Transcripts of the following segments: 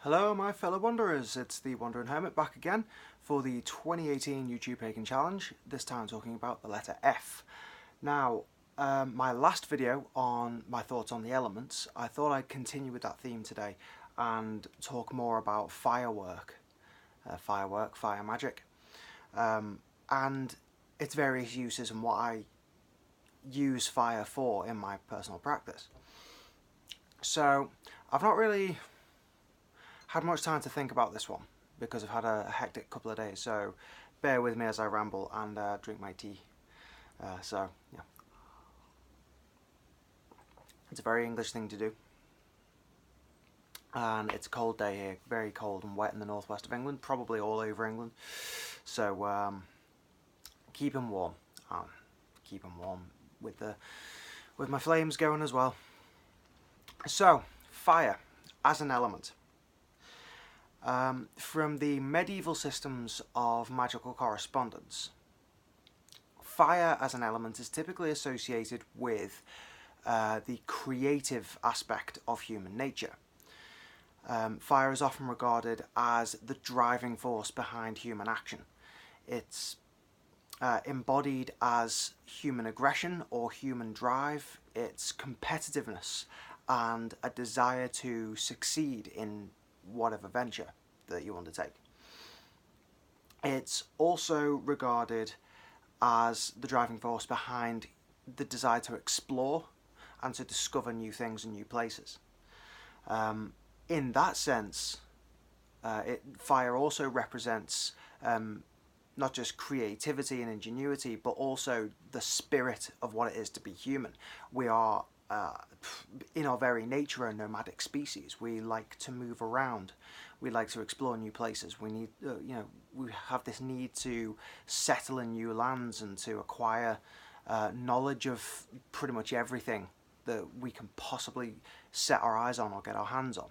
Hello my fellow wanderers, it's the Wandering Hermit back again for the 2018 YouTube Pagan Challenge, this time talking about the letter F. Now, my last video on my thoughts on the elements, I thought I'd continue with that theme today and talk more about firework, fire magic, and its various uses and what I use fire for in my personal practice. So, I've not really had much time to think about this one because I've had a hectic couple of days, so bear with me as I ramble and drink my tea. So yeah, it's a very English thing to do, and it's a cold day here, very cold and wet in the northwest of England, probably all over England. So keep them warm, with my flames going as well. So fire as an element. From the medieval systems of magical correspondence, fire as an element is typically associated with the creative aspect of human nature. Fire is often regarded as the driving force behind human action. It's embodied as human aggression or human drive, its competitiveness, and a desire to succeed in whatever venture that you undertake. It's also regarded as the driving force behind the desire to explore and to discover new things and new places. In that sense, fire also represents not just creativity and ingenuity, but also the spirit of what it is to be human. We are in our very nature a nomadic species. We like to move around. We like to explore new places. We need, we have this need to settle in new lands and to acquire knowledge of pretty much everything that we can possibly set our eyes on or get our hands on.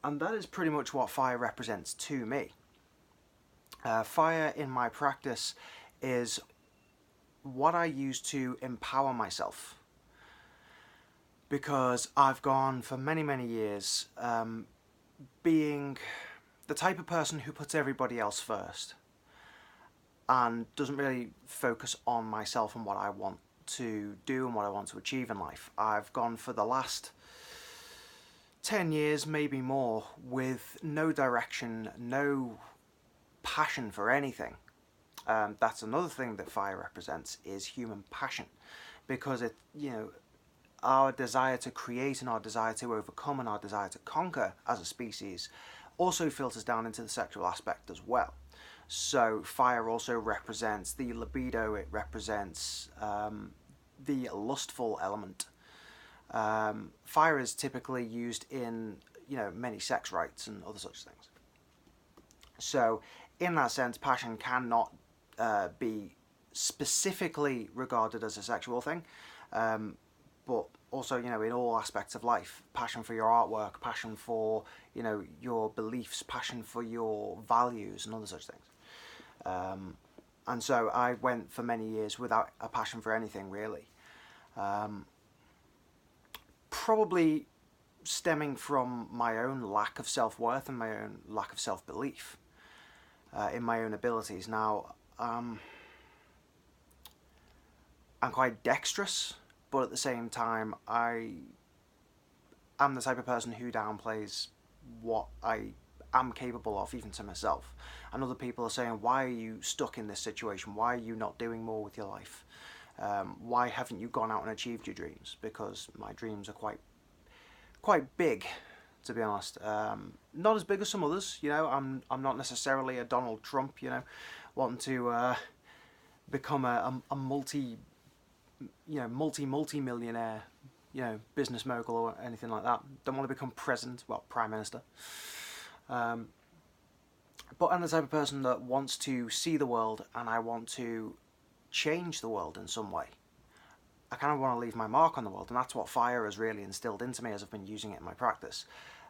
And that is pretty much what fire represents to me. Fire in my practice is what I use to empower myself, because I've gone for many years being the type of person who puts everybody else first and doesn't really focus on myself and what I want to do and what I want to achieve in life. I've gone for the last 10 years, maybe more, with no direction, no passion for anything. That's another thing that fire represents, is human passion, because it, our desire to create and our desire to overcome and our desire to conquer as a species also filters down into the sexual aspect as well. So fire also represents the libido, it represents the lustful element. Fire is typically used in many sex rites and other such things. So in that sense, passion cannot be specifically regarded as a sexual thing, but also, in all aspects of life, passion for your artwork, passion for, your beliefs, passion for your values and other such things. And so I went for many years without a passion for anything, really. Probably stemming from my own lack of self-worth and my own lack of self-belief in my own abilities. Now, I'm quite dexterous, but at the same time, I am the type of person who downplays what I am capable of, even to myself. And other people are saying, why are you stuck in this situation? Why are you not doing more with your life? Why haven't you gone out and achieved your dreams? Because my dreams are quite big, to be honest. Not as big as some others, I'm not necessarily a Donald Trump, wanting to become a multi-millionaire, business mogul or anything like that. Don't want to become president, well, prime minister. But I'm the type of person that wants to see the world, and I want to change the world in some way. I kind of want to leave my mark on the world, and that's what fire has really instilled into me as I've been using it in my practice.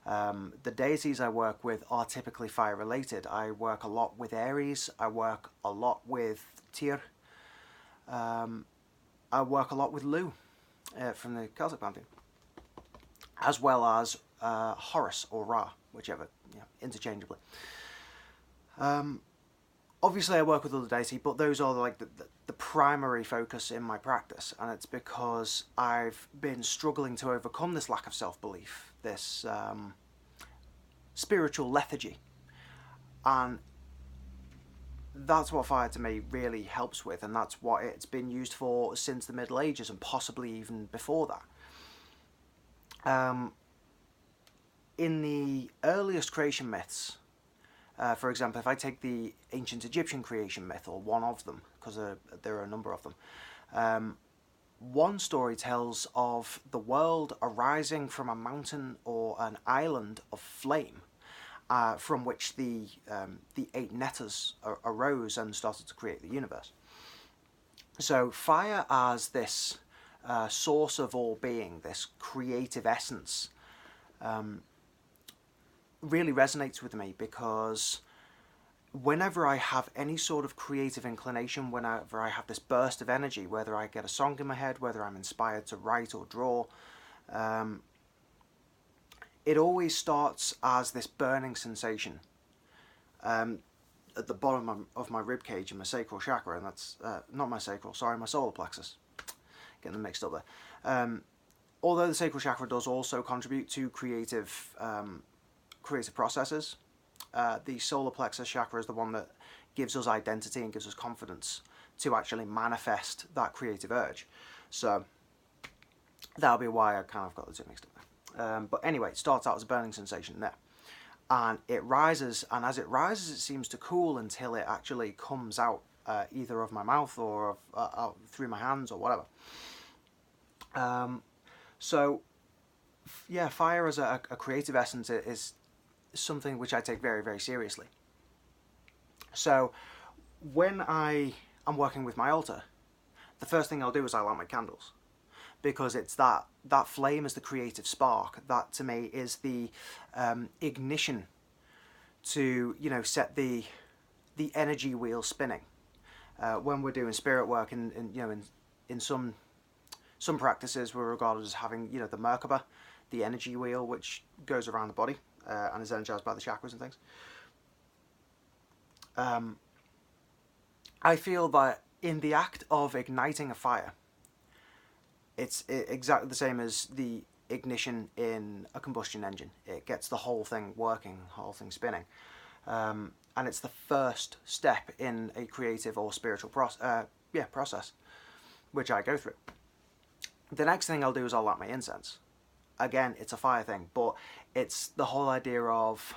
The deities I work with are typically fire related. I work a lot with Aries, I work a lot with Tyr, I work a lot with Lu from the Celtic pantheon, as well as Horus or Ra, whichever, interchangeably. Obviously I work with other deity, but those are like the primary focus in my practice, and it's because I've been struggling to overcome this lack of self-belief, this spiritual lethargy, and that's what fire to me really helps with, and that's what it's been used for since the Middle Ages, and possibly even before that. In the earliest creation myths, for example, if I take the ancient Egyptian creation myth, or one of them, because there are a number of them, one story tells of the world arising from a mountain or an island of flame, from which the 8 netters arose and started to create the universe. So fire as this source of all being, this creative essence, really resonates with me, because whenever I have any sort of creative inclination, whenever I have this burst of energy, whether I get a song in my head, whether I'm inspired to write or draw, it always starts as this burning sensation at the bottom of my rib cage in my sacral chakra, and that's not my sacral, sorry, my solar plexus. Getting them mixed up there. Although the sacral chakra does also contribute to creative processes, the solar plexus chakra is the one that gives us identity and gives us confidence to actually manifest that creative urge. So that'll be why I kind of got the two mixed up there. But anyway, it starts out as a burning sensation there, and it rises, and as it rises it seems to cool until it actually comes out either of my mouth or out through my hands or whatever. So yeah, fire as a creative essence is something which I take very, very seriously. So when I am working with my altar, the first thing I'll do is I light my candles, because it's that flame is the creative spark. That to me is the ignition to set the energy wheel spinning. When we're doing spirit work, in some practices we're regarded as having the Merkaba, the energy wheel which goes around the body and is energized by the chakras and things. I feel that in the act of igniting a fire, it's exactly the same as the ignition in a combustion engine. It gets the whole thing working, the whole thing spinning. And it's the first step in a creative or spiritual process, which I go through. The next thing I'll do is I'll light my incense. Again, it's a fire thing, but it's the whole idea of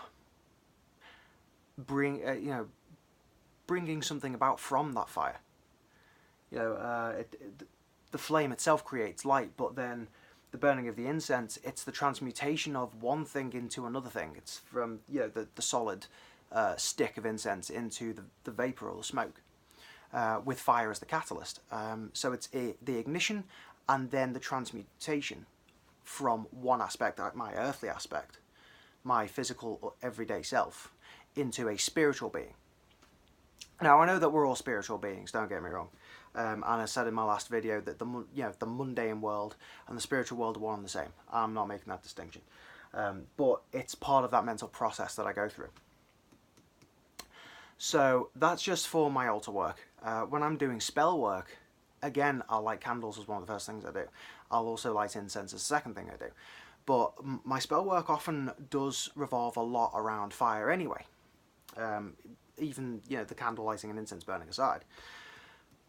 bringing something about from that fire. The flame itself creates light, but then the burning of the incense, it's the transmutation of one thing into another thing. It's from the solid stick of incense into the vapor or the smoke, with fire as the catalyst. So it's the ignition and then the transmutation from one aspect, my earthly aspect, my physical everyday self, into a spiritual being. Now I know that we're all spiritual beings, don't get me wrong. And I said in my last video that the mundane world and the spiritual world are one and the same. I'm not making that distinction, but it's part of that mental process that I go through. So that's just for my altar work. When I'm doing spell work, again, I'll light candles as one of the first things I do. I'll also light incense as the second thing I do. But my spell work often does revolve a lot around fire anyway. Even the candle lighting and incense burning aside.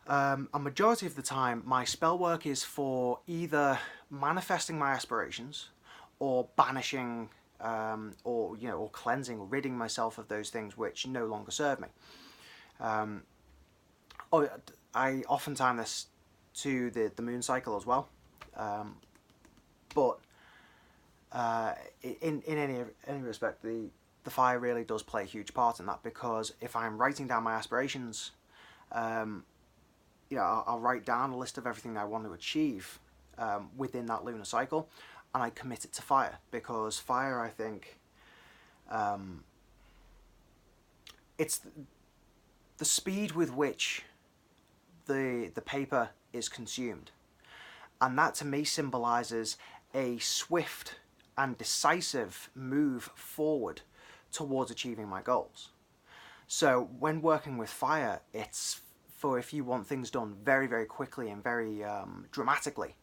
A majority of the time, my spell work is for either manifesting my aspirations, or banishing, or cleansing, or ridding myself of those things which no longer serve me. I often time this to the moon cycle as well, but in any respect, the fire really does play a huge part in that, because if I'm writing down my aspirations, I'll write down a list of everything I want to achieve within that lunar cycle, and I commit it to fire, because fire, I think, it's the speed with which the paper is consumed, and that to me symbolizes a swift and decisive move forward towards achieving my goals. So when working with fire, it's for if you want things done very, very quickly and very dramatically.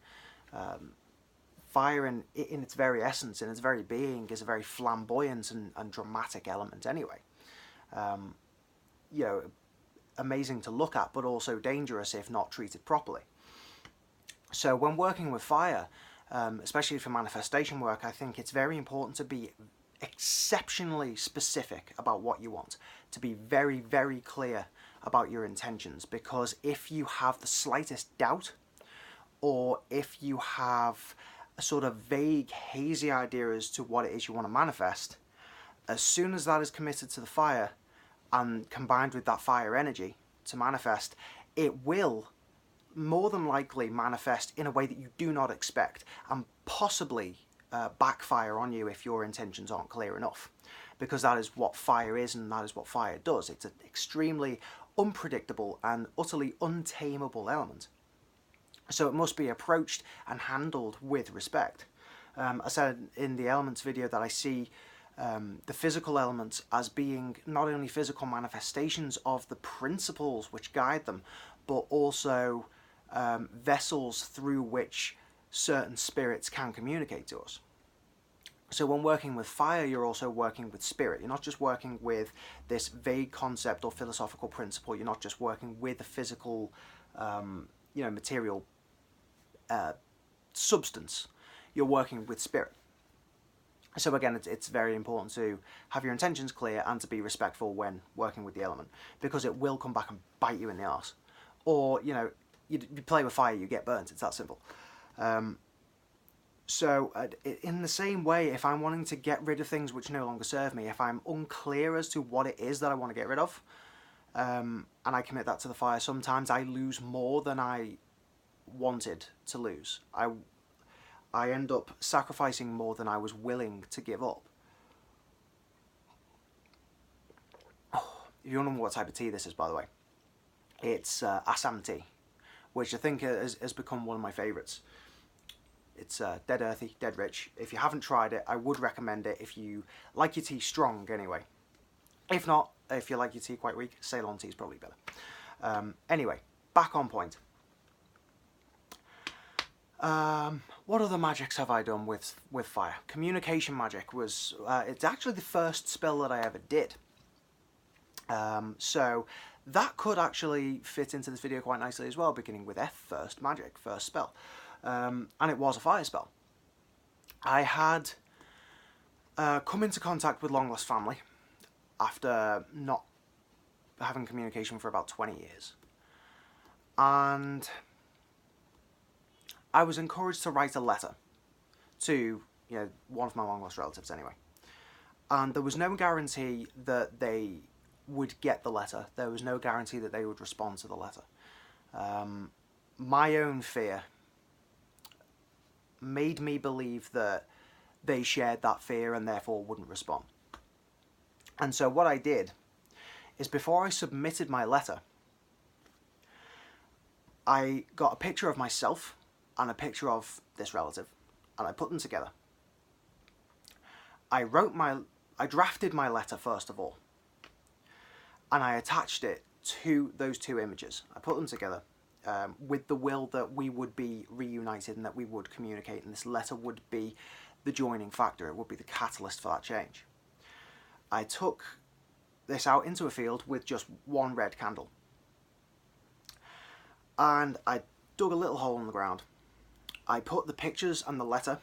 Fire in its very essence, in its very being, is a very flamboyant and dramatic element anyway. You know, amazing to look at, but also dangerous if not treated properly. So when working with fire, especially for manifestation work, I think it's very important to be exceptionally specific about what you want, to be very, very clear about your intentions, because if you have the slightest doubt, or if you have a sort of vague, hazy idea as to what it is you want to manifest, as soon as that is committed to the fire and combined with that fire energy to manifest, it will more than likely manifest in a way that you do not expect, and possibly backfire on you if your intentions aren't clear enough, because that is what fire is and that is what fire does. It's an extremely unpredictable and utterly untamable element. So it must be approached and handled with respect. I said in the elements video that I see the physical elements as being not only physical manifestations of the principles which guide them, but also vessels through which certain spirits can communicate to us. So when working with fire, you're also working with spirit. You're not just working with this vague concept or philosophical principle. You're not just working with the physical, material substance. You're working with spirit. So again, it's very important to have your intentions clear and to be respectful when working with the element, because it will come back and bite you in the arse. Or, you play with fire, you get burnt. It's that simple. So in the same way, if I'm wanting to get rid of things which no longer serve me, if I'm unclear as to what it is that I want to get rid of, and I commit that to the fire, sometimes I lose more than I wanted to lose. I end up sacrificing more than I was willing to give up. Oh, if you don't know what type of tea this is, by the way, it's Assam tea, which I think has become one of my favourites. It's dead earthy, dead rich. If you haven't tried it, I would recommend it if you like your tea strong anyway. If not, if you like your tea quite weak, Ceylon tea is probably better. Anyway, back on point. What other magics have I done with fire? Communication magic was, it's actually the first spell that I ever did. So that could actually fit into this video quite nicely as well, beginning with F first, magic, first spell. And it was a fire spell. I had come into contact with long lost family after not having communication for about 20 years. And I was encouraged to write a letter to, one of my long lost relatives anyway. And there was no guarantee that they would get the letter. There was no guarantee that they would respond to the letter. My own fear made me believe that they shared that fear and therefore wouldn't respond. And so what I did is, before I submitted my letter, I got a picture of myself and a picture of this relative, and I put them together. I drafted my letter first of all, and I attached it to those two images. I put them together with the will that we would be reunited and that we would communicate, and this letter would be the joining factor. It would be the catalyst for that change. I took this out into a field with just one red candle, and I dug a little hole in the ground. I put the pictures and the letter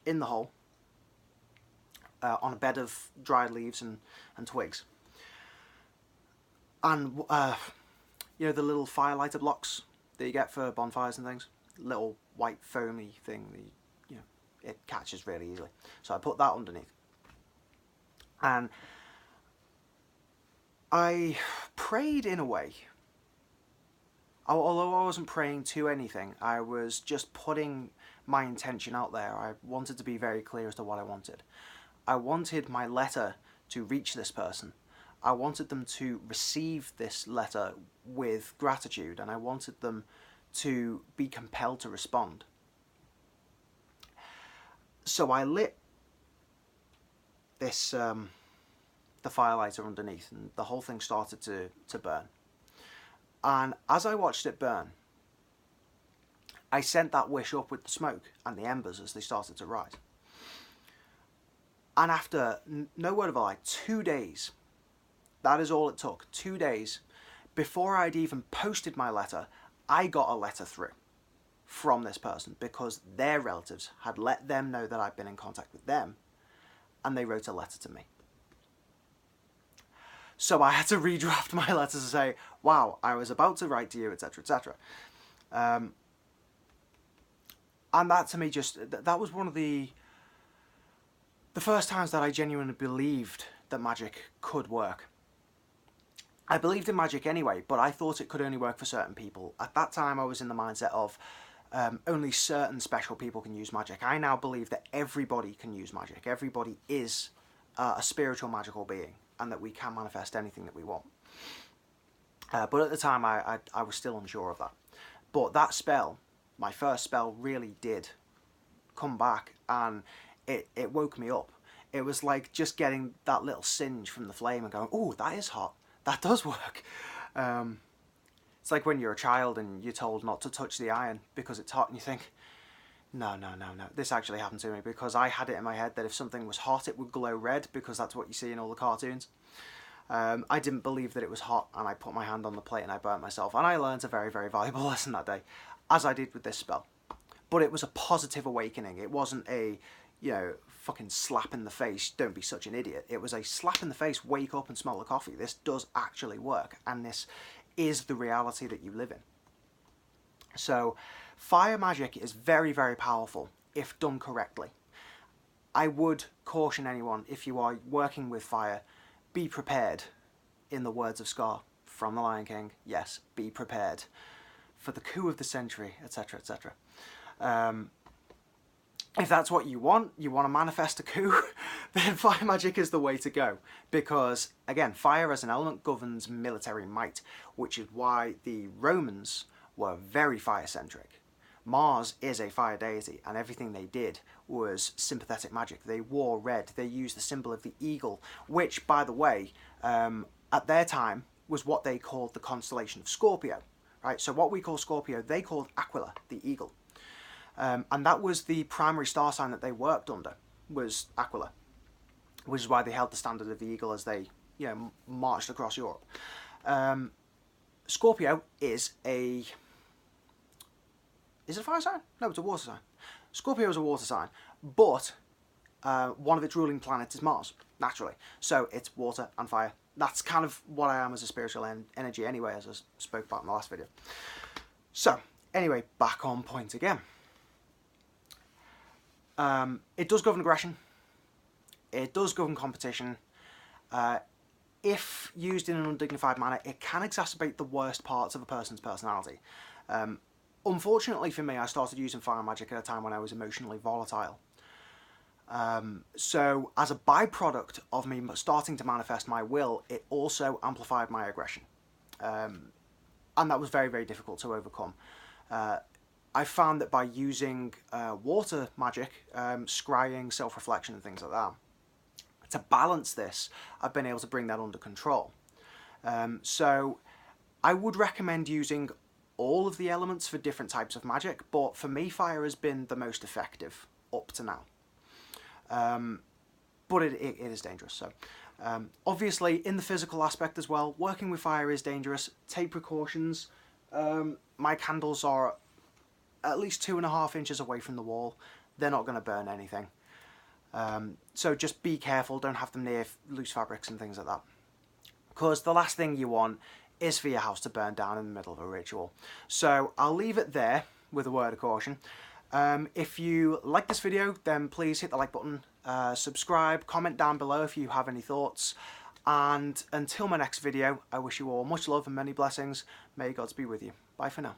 in the hole on a bed of dried leaves and twigs. And, the little fire lighter blocks that you get for bonfires and things, little white foamy thing that it catches really easily. So I put that underneath. And I prayed in a way. Although I wasn't praying to anything, I was just putting my intention out there. I wanted to be very clear as to what I wanted. I wanted my letter to reach this person. I wanted them to receive this letter with gratitude, and I wanted them to be compelled to respond. So I lit this the firelighter underneath, and the whole thing started to burn. And as I watched it burn, I sent that wish up with the smoke and the embers as they started to rise. And after, no word of a lie, 2 days, that is all it took, 2 days, before I'd even posted my letter, I got a letter through from this person because their relatives had let them know that I'd been in contact with them, and they wrote a letter to me. So I had to redraft my letter to say, wow, I was about to write to you, etc., etc. And that to me that was one of the first times that I genuinely believed that magic could work. I believed in magic anyway, but I thought it could only work for certain people. At that time I was in the mindset of only certain special people can use magic. I now believe that everybody can use magic. Everybody is a spiritual magical being, and that we can manifest anything that we want. But at the time I was still unsure of that. But that spell, my first spell, really did come back, and it woke me up. It was like just getting that little singe from the flame and going, oh, that is hot. That does work. It's like when you're a child and you're told not to touch the iron because it's hot, and you think, no, this actually happened to me because I had it in my head that if something was hot it would glow red because that's what you see in all the cartoons. I didn't believe that it was hot, and I put my hand on the plate and I burnt myself, and I learned a very, very valuable lesson that day, as I did with this spell. But it was a positive awakening. It wasn't a, fucking slap in the face, don't be such an idiot. It was a slap in the face, wake up and smell the coffee. This does actually work, and this is the reality that you live in. So fire magic is very, very powerful if done correctly. I would caution anyone, if you are working with fire, be prepared. In the words of Scar from The Lion King, yes, be prepared for the coup of the century, etc., etc. If that's what you want to manifest a coup, then fire magic is the way to go. Because, again, fire as an element governs military might, which is why the Romans were very fire-centric. Mars is a fire deity, and everything they did was sympathetic magic. They wore red, they used the symbol of the eagle, which, by the way, at their time was what they called the constellation of Scorpio. Right? So what we call Scorpio, they called Aquila, the eagle. And that was the primary star sign that they worked under, was Aquila, which is why they held the standard of the eagle as they, marched across Europe. Scorpio is a... Is it a fire sign? No, it's a water sign. Scorpio is a water sign, but one of its ruling planets is Mars, naturally. So it's water and fire. That's kind of what I am as a spiritual energy anyway, as I spoke about in the last video. So, anyway, back on point again. It does govern aggression. It does govern competition. If used in an undignified manner, it can exacerbate the worst parts of a person's personality. Unfortunately for me, I started using fire magic at a time when I was emotionally volatile. So as a byproduct of me starting to manifest my will, it also amplified my aggression. And that was very, very difficult to overcome. I found that by using water magic, scrying, self-reflection and things like that, to balance this, I've been able to bring that under control. So I would recommend using all of the elements for different types of magic, but for me fire has been the most effective up to now. But it is dangerous. So obviously in the physical aspect as well, working with fire is dangerous. Take precautions. My candles are at least 2.5 inches away from the wall. They're not going to burn anything. So just be careful, don't have them near loose fabrics and things like that. Because the last thing you want is for your house to burn down in the middle of a ritual. So I'll leave it there with a word of caution. If you like this video, then please hit the like button, subscribe, comment down below if you have any thoughts. And until my next video, I wish you all much love and many blessings. May Gods be with you. Bye for now.